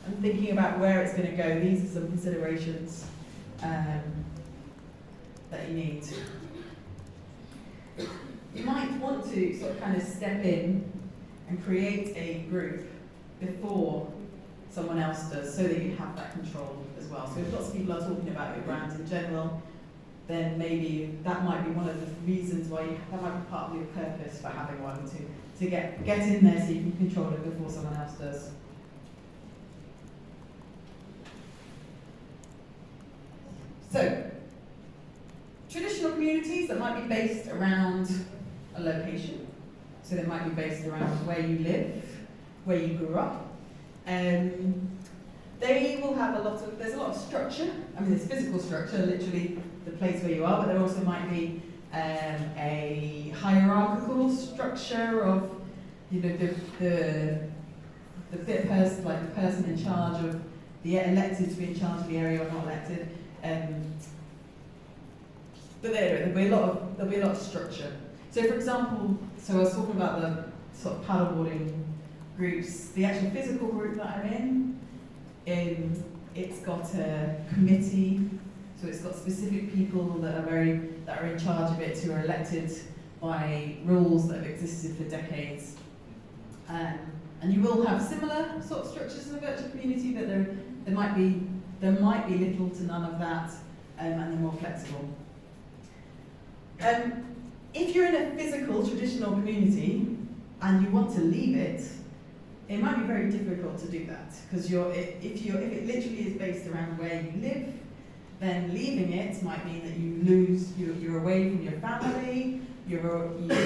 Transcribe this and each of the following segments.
and thinking about where it's going to go, these are some considerations that you need. You might want to sort of kind of step in and create a group before someone else does, so that you have that control as well. So if lots of people are talking about your brand in general, then maybe that might be one of the reasons why that might be part of your purpose for having one, to get in there so you can control it before someone else does. So, traditional communities that might be based around a location, so they might be based around where you live, where you grew up. They will have there's a lot of structure. I mean, there's physical structure, literally the place where you are, but there also might be a hierarchical structure of, you know, the person, like the person in charge of the elected to be in charge of the area or not elected. But there'll be a lot of structure. So, for example, I was talking about the sort of paddleboarding groups. The actual physical group that I'm in, it's got a committee, so it's got specific people that are in charge of it, who are elected by rules that have existed for decades. And you will have similar sort of structures in the virtual community, but there might be little to none of that, and they're more flexible. If you're in a physical, traditional community and you want to leave it, it might be very difficult to do that, because if it literally is based around where you live, then leaving it might mean that you're away from your family, you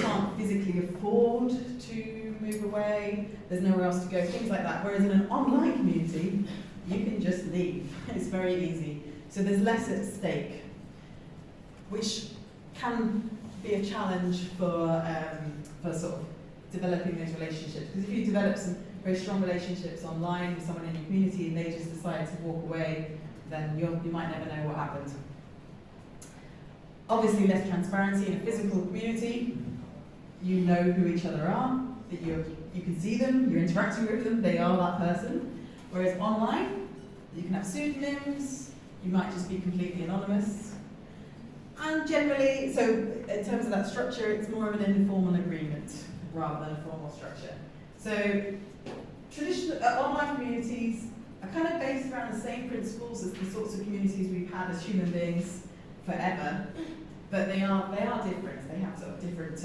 can't physically afford to move away, there's nowhere else to go, things like that. Whereas in an online community, you can just leave. It's very easy. So there's less at stake, which can be a challenge for sort of developing those relationships. Because if you develop some very strong relationships online with someone in your community and they just decide to walk away, then you might never know what happened. Obviously, less transparency in a physical community. You know who each other are, that you can see them, you're interacting with them, they are that person. Whereas online, you can have pseudonyms, you might just be completely anonymous. And generally, so in terms of that structure, it's more of an informal agreement rather than a formal structure. So traditional online communities are kind of based around the same principles as the sorts of communities we've had as human beings forever, but they are different. They have sort of different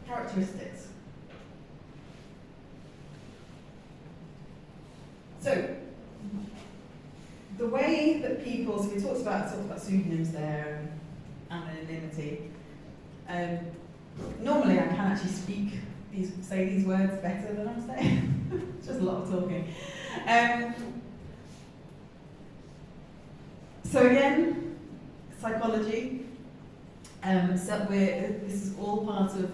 characteristics. So the way that people, so we talked about pseudonyms there and anonymity. Normally I can actually say these words better than I'm saying. Just a lot of talking. So again, psychology. This is all part of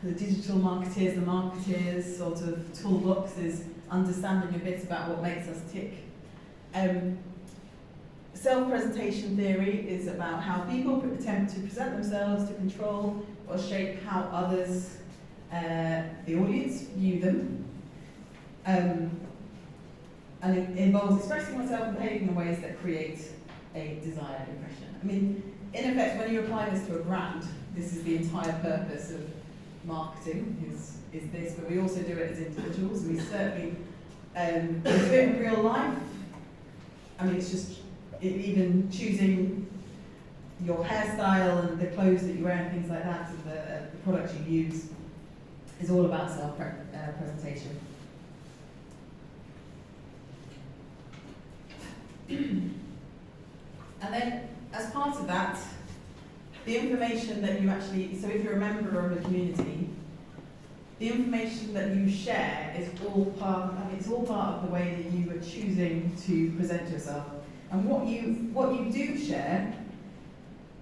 the digital marketers, the marketers' sort of toolbox, is understanding a bit about what makes us tick. Self-presentation theory is about how people attempt to present themselves to control or shape how others, the audience, view them. And it involves expressing oneself and behaving in ways that create a desired impression. I mean, in effect, when you apply this to a brand, this is the entire purpose of marketing, is this, but we also do it as individuals. We certainly do it in real life. I mean, it's just even choosing your hairstyle and the clothes that you wear and things like that, and the products you use, is all about self-presentation. And then, as part of that, the information that you actually, so if you're a member of a community, the information that you share is all part of the way that you are choosing to present yourself. And what you do share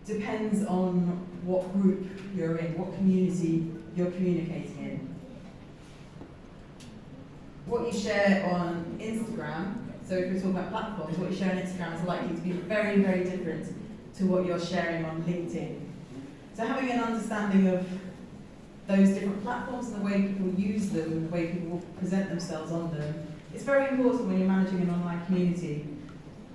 depends on what group you're in, what community you're communicating in. What you share on Instagram, so if we're talking about platforms, what you share on Instagram is likely to be very, very different to what you're sharing on LinkedIn. So having an understanding of those different platforms and the way people use them and the way people present themselves on them. It's very important when you're managing an online community,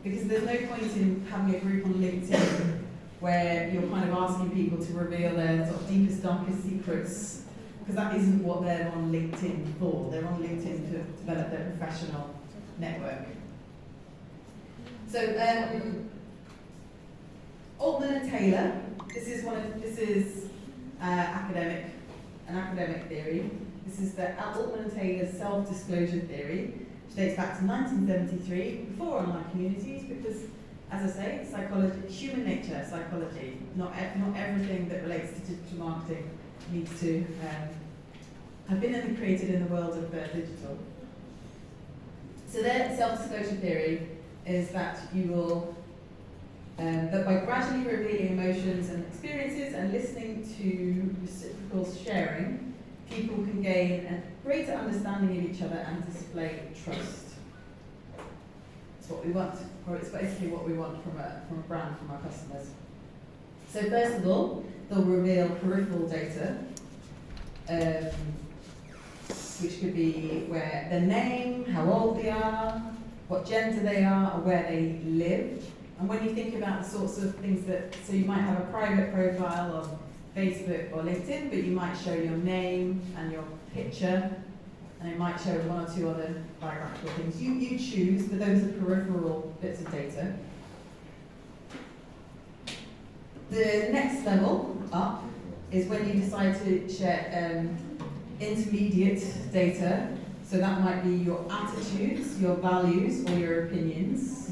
because there's no point in having a group on LinkedIn where you're kind of asking people to reveal their sort of deepest, darkest secrets, because that isn't what they're on LinkedIn for. They're on LinkedIn to develop their professional network. So, Altman and Taylor, this is an academic theory. This is the Altman and Taylor's self-disclosure theory, which dates back to 1973, before online communities, because, as I say, psychology, human nature, psychology, not everything that relates to digital marketing needs to have been created in the world of digital. So their self-disclosure theory is that you will, that by gradually revealing emotions and experiences and listening to reciprocal sharing, people can gain a greater understanding of each other and display trust. It's what we want, or it's basically what we want from a brand, from our customers. So first of all, they'll reveal peripheral data, which could be where their name, how old they are, what gender they are, or where they live. And when you think about the sorts of things that, so you might have a private profile on Facebook or LinkedIn, but you might show your name and your picture, and it might show one or two other biographical things. You choose, but those are peripheral bits of data. The next level up is when you decide to share intermediate data. So that might be your attitudes, your values, or your opinions.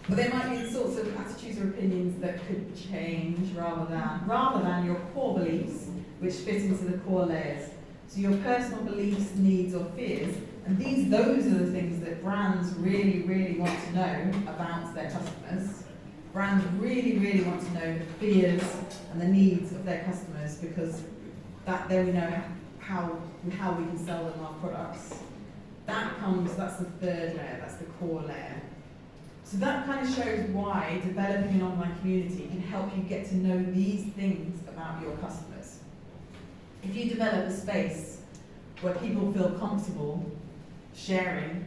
But they might be the sorts of attitudes or opinions that could change rather than your core beliefs, which fit into the core layers. So your personal beliefs, needs, or fears, and those are the things that brands really, really want to know about their customers. Brands really, really want to know the fears and the needs of their customers, because then we know how we can sell them our products. That's the third layer, that's the core layer. So that kind of shows why developing an online community can help you get to know these things about your customers. If you develop a space where people feel comfortable sharing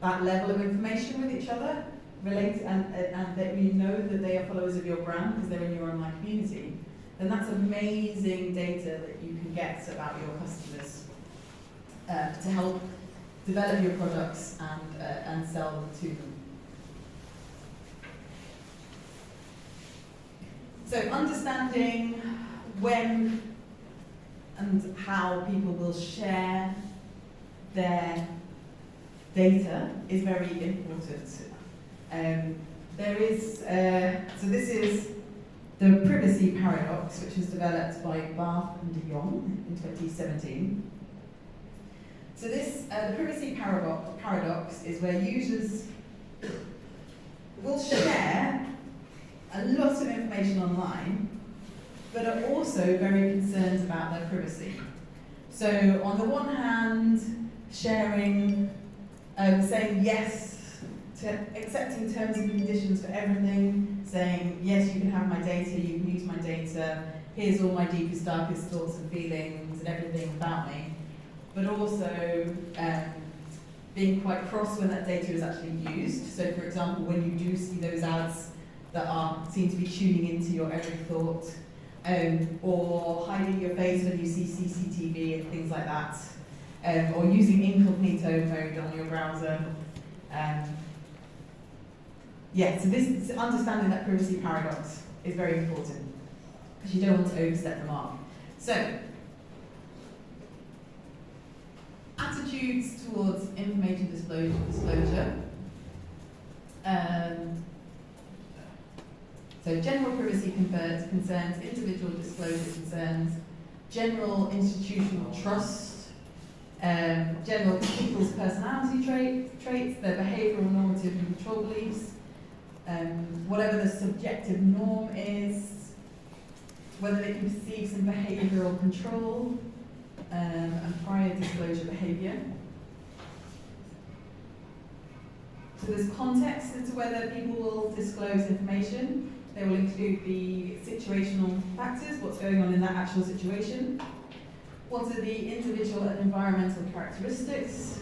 that level of information with each other, and that you know that they are followers of your brand because they're in your online community, then that's amazing data that you can get about your customers to help develop your products and sell them to them. So understanding when and how people will share their data is very important. So this is the privacy paradox, which was developed by Barth and de Jong in 2017. So the privacy paradox is where users will share a lot of information online, but are also very concerned about their privacy. So on the one hand, sharing, saying yes to accepting terms and conditions for everything, saying yes, you can have my data, you can use my data, here's all my deepest, darkest thoughts and feelings and everything about me, but also being quite cross when that data is actually used. So for example, when you do see those ads that seem to be tuning into your every thought, or hiding your face when you see CCTV and things like that, or using incognito mode on your browser. So understanding that privacy paradox is very important, because you don't want to overstep the mark. So, attitudes towards information disclosure. So general privacy concerns, individual disclosure concerns, general institutional trust, general people's personality traits, their behavioural, normative and control beliefs, whatever the subjective norm is, whether they can perceive some behavioural control, and prior disclosure behaviour. So there's context as to whether people will disclose information. They will include the situational factors, what's going on in that actual situation. What are the individual and environmental characteristics?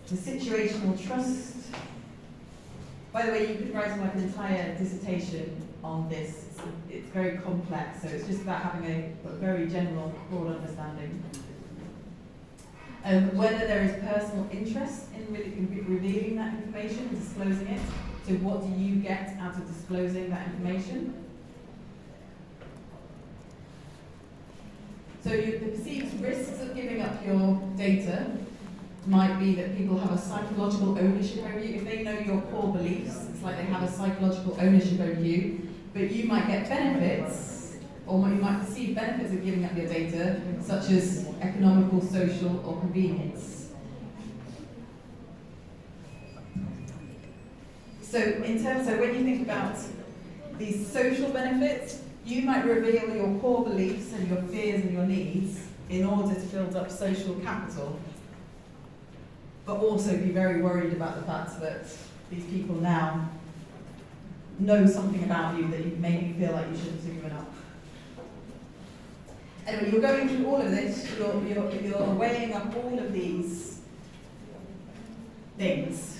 The situational trust. By the way, you could write like an entire dissertation on this. It's very complex, so it's just about having a very general, broad understanding. Whether there is personal interest in revealing that information and disclosing it. So what do you get out of disclosing that information? So the perceived risks of giving up your data might be that people have a psychological ownership over you. If they know your core beliefs, it's like they have a psychological ownership over you, but you might get benefits, or you might perceive benefits of giving up your data, such as economical, social, or convenience. So when you think about these social benefits, you might reveal your core beliefs and your fears and your needs in order to build up social capital, but also be very worried about the fact that these people now know something about you that made you feel like you shouldn't have given up. Anyway, you're going through all of this, you're weighing up all of these things.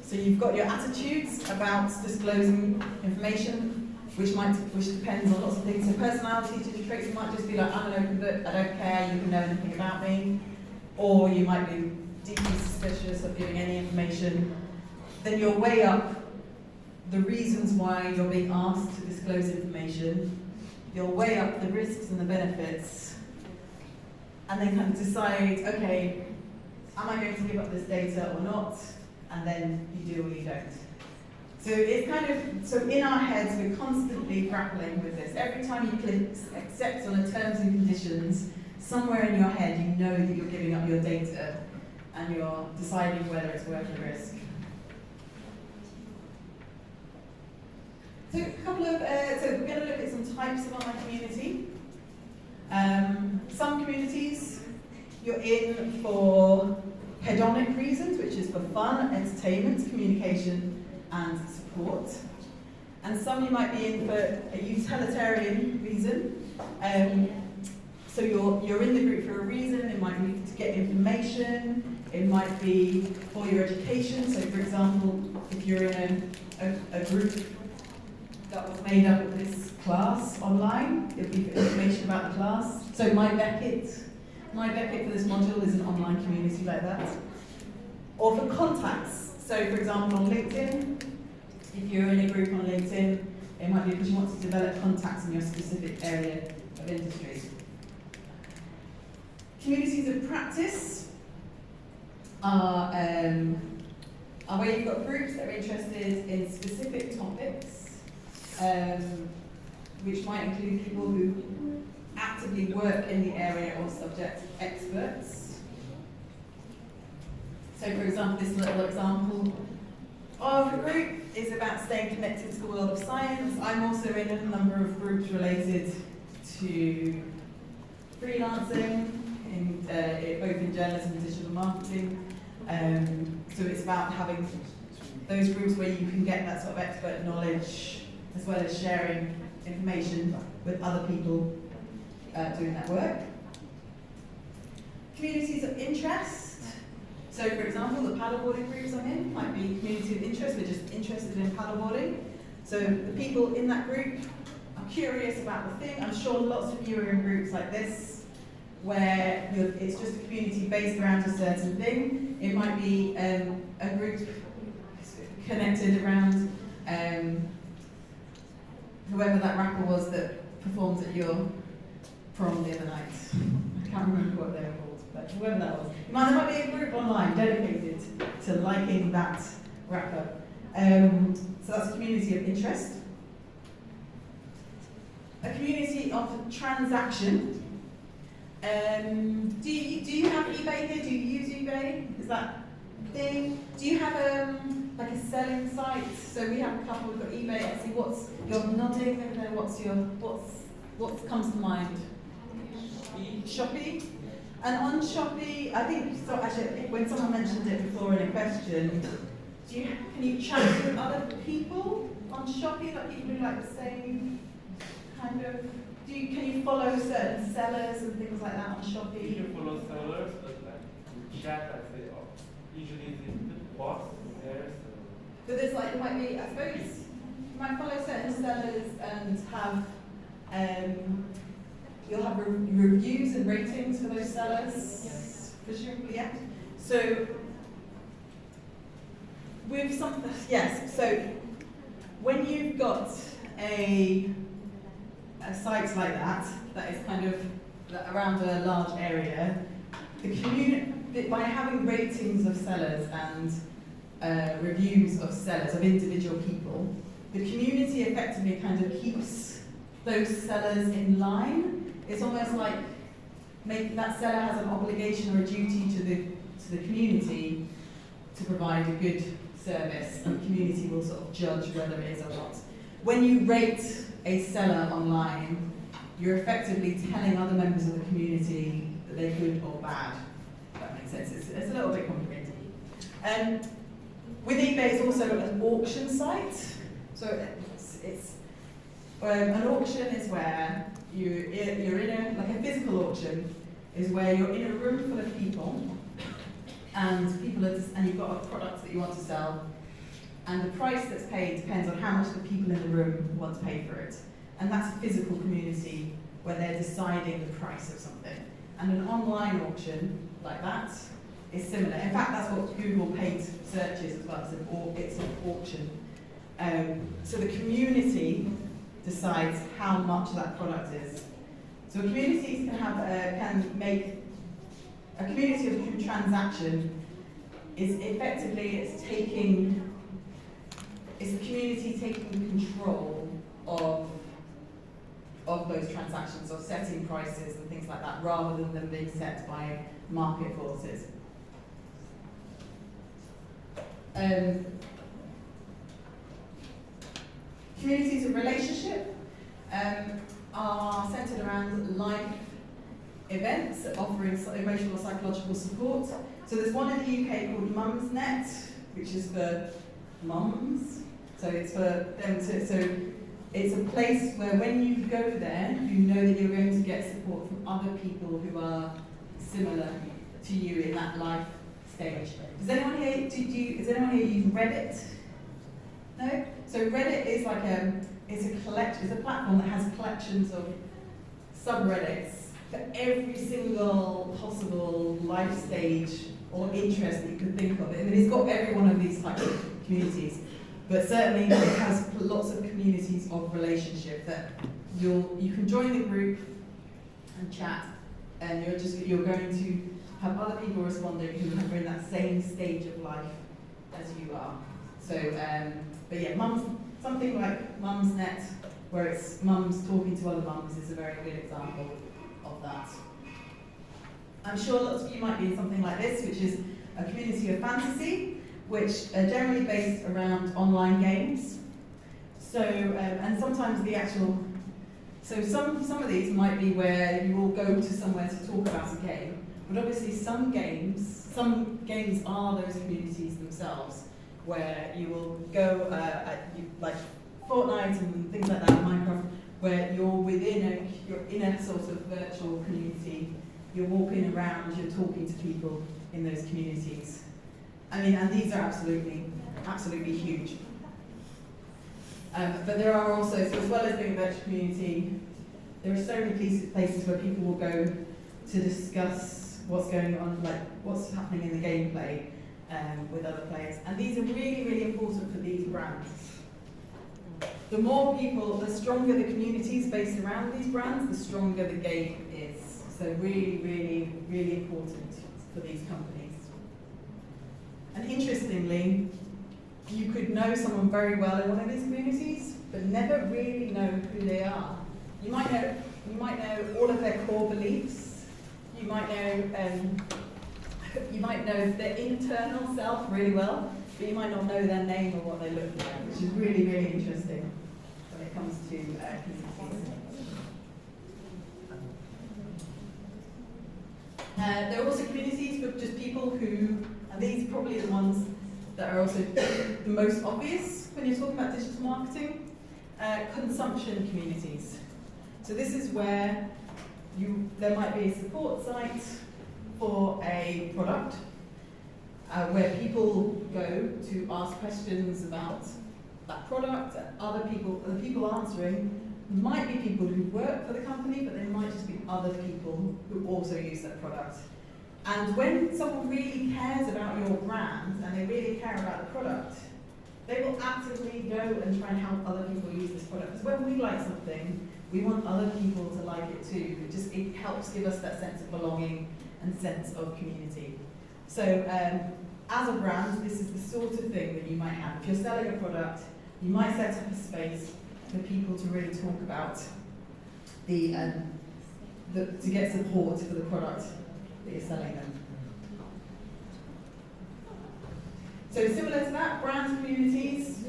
So you've got your attitudes about disclosing information, which depends on lots of things. So personality traits might just be like, I'm an open book, I don't care, you can know anything about me. Or you might be deeply suspicious of giving any information. Then you'll weigh up the reasons why you're being asked to disclose information. You'll weigh up the risks and the benefits, and then kind of decide, okay, am I going to give up this data or not? And then you do or you don't. So it's kind of, so in our heads, we're constantly grappling with this. Every time you click accept on the terms and conditions, somewhere in your head you know that you're giving up your data and you're deciding whether it's worth the risk. So so we're going to look at some types of online community. Some communities you're in for hedonic reasons, which is for fun, entertainment, communication, and support. And some you might be in for a utilitarian reason. So you're in the group for a reason. It might be to get information. It might be for your education. So, for example, if you're in a group that was made up of this class online, it'll be for information about the class. So My Beckett for this module is an online community like that. Or for contacts. So, for example, on LinkedIn, if you're in a group on LinkedIn, it might be because you want to develop contacts in your specific area of industry. Communities of practice are where you've got groups that are interested in specific topics, which might include people who actively work in the area or subject experts. So, for example, this little example of a group is about staying connected to the world of science. I'm also in a number of groups related to freelancing, both in journalism and digital marketing. So it's about having those groups where you can get that sort of expert knowledge, as well as sharing information with other people doing that work. Communities of interest. So, for example, the paddleboarding groups I'm in might be community of interest. We're just interested in paddleboarding. So the people in that group are curious about the thing. I'm sure lots of you are in groups like this, where it's just a community based around a certain thing. It might be a group connected around whoever that rapper was that performed at your prom the other night. I can't remember what they were called, but whoever that was. There might be a group online dedicated to liking that rapper. So that's a community of interest. A community of transaction. Do you have eBay here? Do you use eBay? Is that a thing? Do you have like a selling site? So we have a couple. We've got eBay, Etsy. What's you're nodding? I don't know. What comes to mind? Shopee. And on Shopee, I think so. Actually, when someone mentioned it before in a question, can you chat with other people? on Shopee, like people who like the same kind of, can you follow certain sellers and things like that on Shopee? You follow sellers, but like in chat, I say, oh, usually the boss there. So there's like, it might be, I suppose, you might follow certain sellers and have, you'll have reviews and ratings for those sellers. Yes. Presumably, yeah. So, with some, yes, so when you've got a site like that is kind of around a large area, by having ratings of sellers and reviews of sellers, of individual people, the community effectively kind of keeps those sellers in line. It's almost like that seller has an obligation or a duty to the community to provide a good service, and the community will sort of judge whether it is or not. When you rate a seller online, you're effectively telling other members of the community that they're good or bad. If that makes sense. It's a little bit complicated. With eBay, it's also an auction site. So it's an auction is where you're in like a physical auction is where you're in a room full of people, and you've got a product that you want to sell, and the price that's paid depends on how much the people in the room want to pay for it. And that's a physical community where they're deciding the price of something. And an online auction like that is similar. In fact, that's what Google paid searches as well. It's an auction. So the community decides how much that product is. So communities can make a community of true transaction is effectively it's the community taking control of those transactions, of setting prices and things like that, rather than them being set by market forces. Communities of relationship are centred around life events offering emotional or psychological support. So there's one in the UK called Mumsnet, which is for mums. So it's for them to, so it's a place where when you go there, you know that you're going to get support from other people who are similar to you in that life stage. Does anyone here, has anyone here used Reddit? No? So Reddit is like it's a platform that has collections of subreddits for every single possible life stage or interest that you could think of. I mean, it's got every one of these types of communities, but certainly it has lots of communities of relationship that you can join the group and chat, and you're going to have other people responding who are in that same stage of life as you are. So, but yeah, something like Mumsnet, where it's mums talking to other mums, is a very good example of that. I'm sure lots of you might be in something like this, which is a community of fantasy, which are generally based around online games. So, and sometimes some of these might be where you will go to somewhere to talk about a game, but obviously some games are those communities themselves, where you will go, like Fortnite and things like that, Minecraft, where you're in a sort of virtual community. You're walking around, you're talking to people in those communities. I mean, and these are absolutely huge. But there are also, so as well as being a virtual community, there are so many places where people will go to discuss what's going on, like what's happening in the gameplay with other players. And these are really, really important for these brands. The more people, the stronger the communities based around these brands, the stronger the game is. So really, really, really important for these companies. And interestingly, you could know someone very well in one of these communities, but never really know who they are. You might know all of their core beliefs. You might know their internal self really well, but you might not know their name or what they look like, which is really, really interesting when it comes to communities. There are also communities for just people who, and these are probably the ones that are also the most obvious when you're talking about digital marketing, consumption communities. So this is where there might be a support site for a product where people go to ask questions about that product. The people answering might be people who work for the company, but they might just be other people who also use that product. And when someone really cares about your brand and they really care about the product, they will actively go and try and help other people use this product. Because when we like something, we want other people to like it too. It helps give us that sense of belonging and sense of community. So as a brand, this is the sort of thing that you might have. If you're selling a product, you might set up a space for people to really talk about to get support for the product that you're selling them. So similar to that, brand communities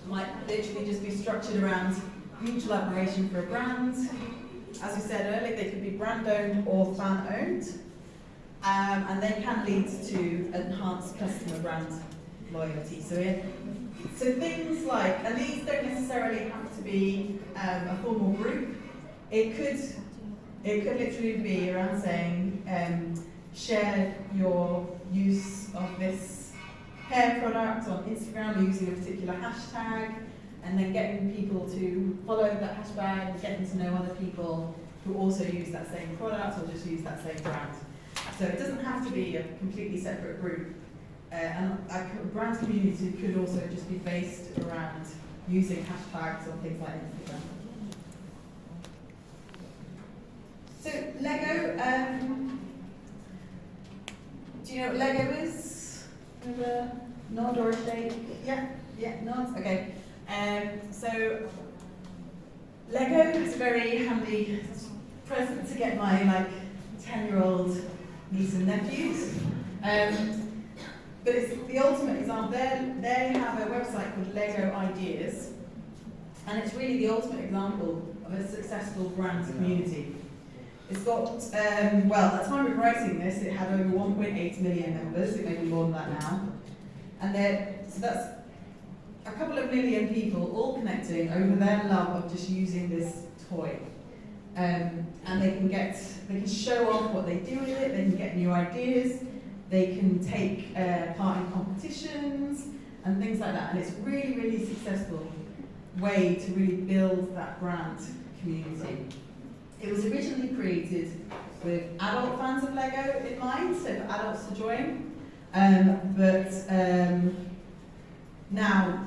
might literally just be structured around mutual admiration for a brand. As we said earlier, they could be brand-owned or fan-owned, and they can lead to enhanced customer brand loyalty. So things like, and these don't necessarily have to be a formal group. It could literally be around saying, share your use of this hair product on Instagram using a particular hashtag, and then getting people to follow that hashtag and getting to know other people who also use that same product or just use that same brand. So it doesn't have to be a completely separate group. And a brand community could also just be based around using hashtags on things like Instagram. So Lego, do you know what Lego is? With a nod or a shake? Yeah, nods, okay. So Lego is a very handy present to get my 10-year-old niece and nephews. But it's the ultimate example. They have a website called Lego Ideas, and it's really the ultimate example of a successful brand community. It's got, at the time of writing this, it had over 1.8 million members. It may be more than that now. And so that's a couple of million people all connecting over their love of just using this toy. And they can show off what they do with it, they can get new ideas, they can take part in competitions and things like that. And it's a really, really successful way to really build that brand community. It was originally created with adult fans of Lego in mind, so for adults to join. Now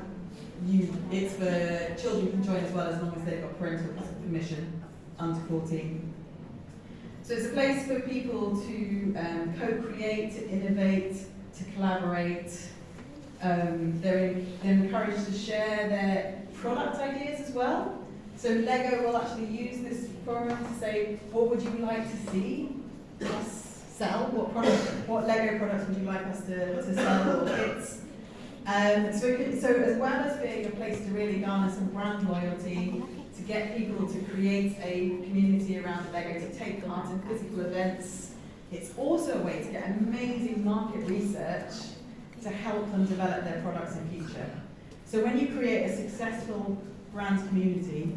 it's for children can join as well, as long as they've got parental permission under 14. So it's a place for people to co-create, to innovate, to collaborate. They're encouraged to share their product ideas as well. So Lego will actually use this forum to say, what would you like to see us sell? What Lego products would you like us to sell, or kits? So as well as being a place to really garner some brand loyalty, to get people to create a community around Lego, to take part in physical events, it's also a way to get amazing market research to help them develop their products in future. So when you create a successful brand community,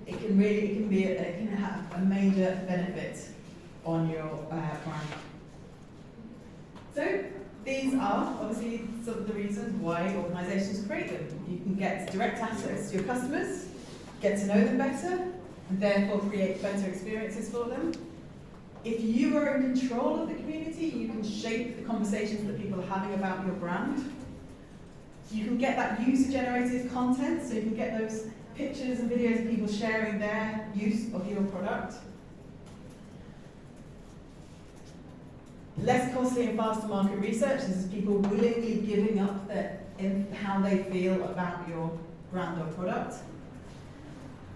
it can have a major benefit on your brand. So these are obviously some of the reasons why organisations create them. You can get direct access to your customers, get to know them better, and therefore create better experiences for them. If you are in control of the community, you can shape the conversations that people are having about your brand. You can get that user-generated content, so you can get those pictures and videos of people sharing their use of your product. Less costly and faster market research. This is people willingly giving up how they feel about your brand or product.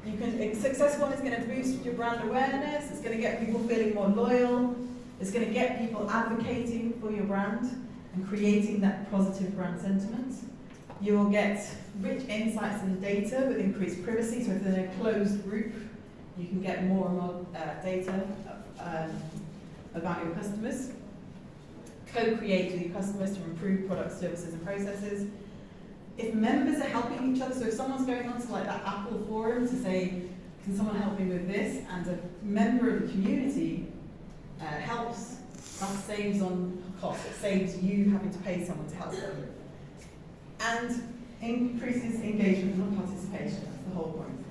A successful one is going to boost your brand awareness. It's going to get people feeling more loyal. It's going to get people advocating for your brand and creating that positive brand sentiment. You will get rich insights and data with increased privacy. So if they're in a closed group, you can get more and more data about your customers. Co-create with your customers to improve products, services, and processes. if members are helping each other, so if someone's going on to like that Apple forum to say, can someone help me with this, and a member of the community helps, that saves on cost. It saves you having to pay someone to help them. And increases engagement and participation, that's the whole point.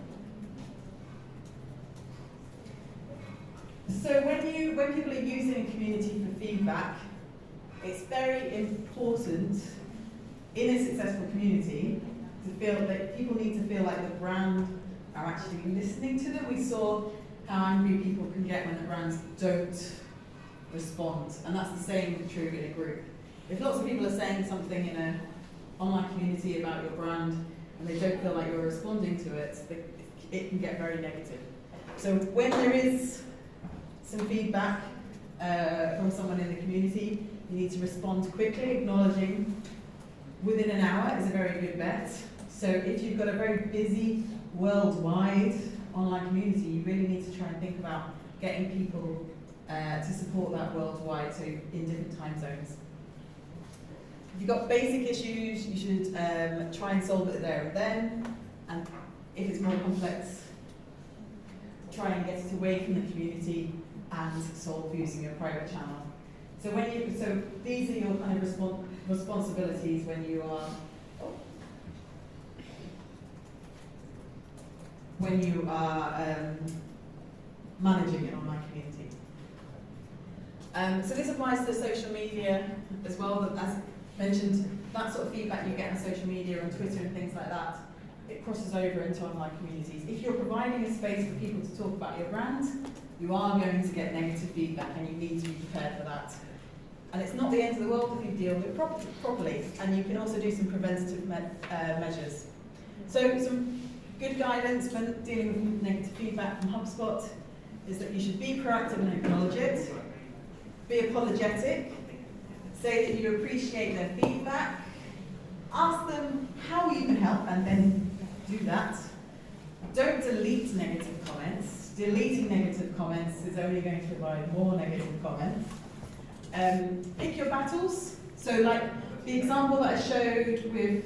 So when people are using a community for feedback, it's very important in a successful community to feel that people need to feel like the brand are actually listening to them. We saw how angry people can get when the brands don't respond, and that's the same true in a group. If lots of people are saying something in an online community about your brand and they don't feel like you're responding to it, it can get very negative. So when there is some feedback from someone in the community, you need to respond quickly, acknowledging within an hour is a very good bet. So if you've got a very busy worldwide online community, you really need to try and think about getting people to support that worldwide, so in different time zones. If you've got basic issues, you should try and solve it there and then, and if it's more complex, try and get it away from the community and solve using a private channel. So these are your kind of responsibilities when you are managing an online community. So this applies to social media as well. But as mentioned, that sort of feedback you get on social media, on Twitter and things like that, it crosses over into online communities. If you're providing a space for people to talk about your brand, you are going to get negative feedback, and you need to be prepared for that. And it's not the end of the world if you deal with it properly, and you can also do some preventative measures. So some good guidance when dealing with negative feedback from HubSpot is that you should be proactive and acknowledge it, be apologetic, say that you appreciate their feedback, ask them how you can help, and then do that. Don't delete negative comments. Deleting negative comments is only going to provide more negative comments. Pick your battles. So like the example that I showed with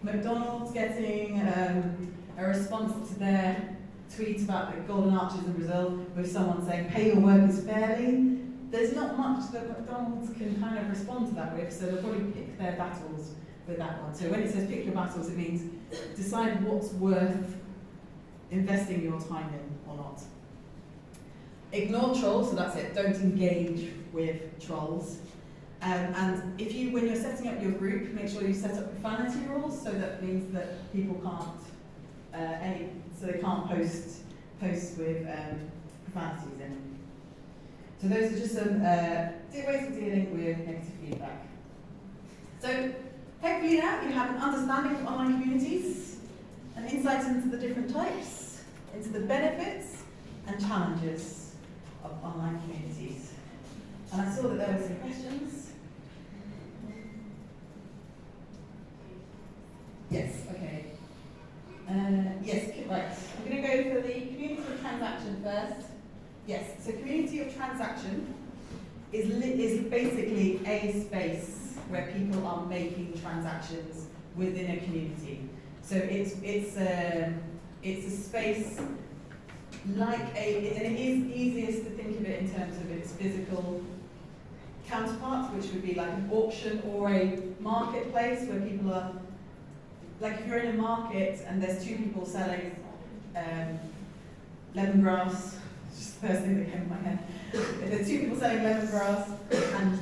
McDonald's getting a response to their tweet about the golden arches in Brazil with someone saying, pay your workers fairly. There's not much that McDonald's can kind of respond to that with, so they'll probably pick their battles with that one. So when it says pick your battles, it means decide what's worth investing your time in or not. Ignore trolls, so that's it, don't engage with trolls. And when you're setting up your group, make sure you set up profanity rules, so that means that people can't, so they can't post with profanities in. So those are just some ways of dealing with negative feedback. So hopefully now you have an understanding of online communities, an insight into the different types, into the benefits and challenges of online communities. And I saw that there were some questions. Yes, okay. Yes, right. I'm going to go for the community of transaction first. Yes, so community of transaction is basically a space where people are making transactions within a community. So it's a space like and it is easiest to think of it in terms of its physical counterpart, which would be like an auction or a marketplace where people are, like if you're in a market and there's two people selling lemongrass, just the first thing that came to my head. If there's two people selling lemongrass and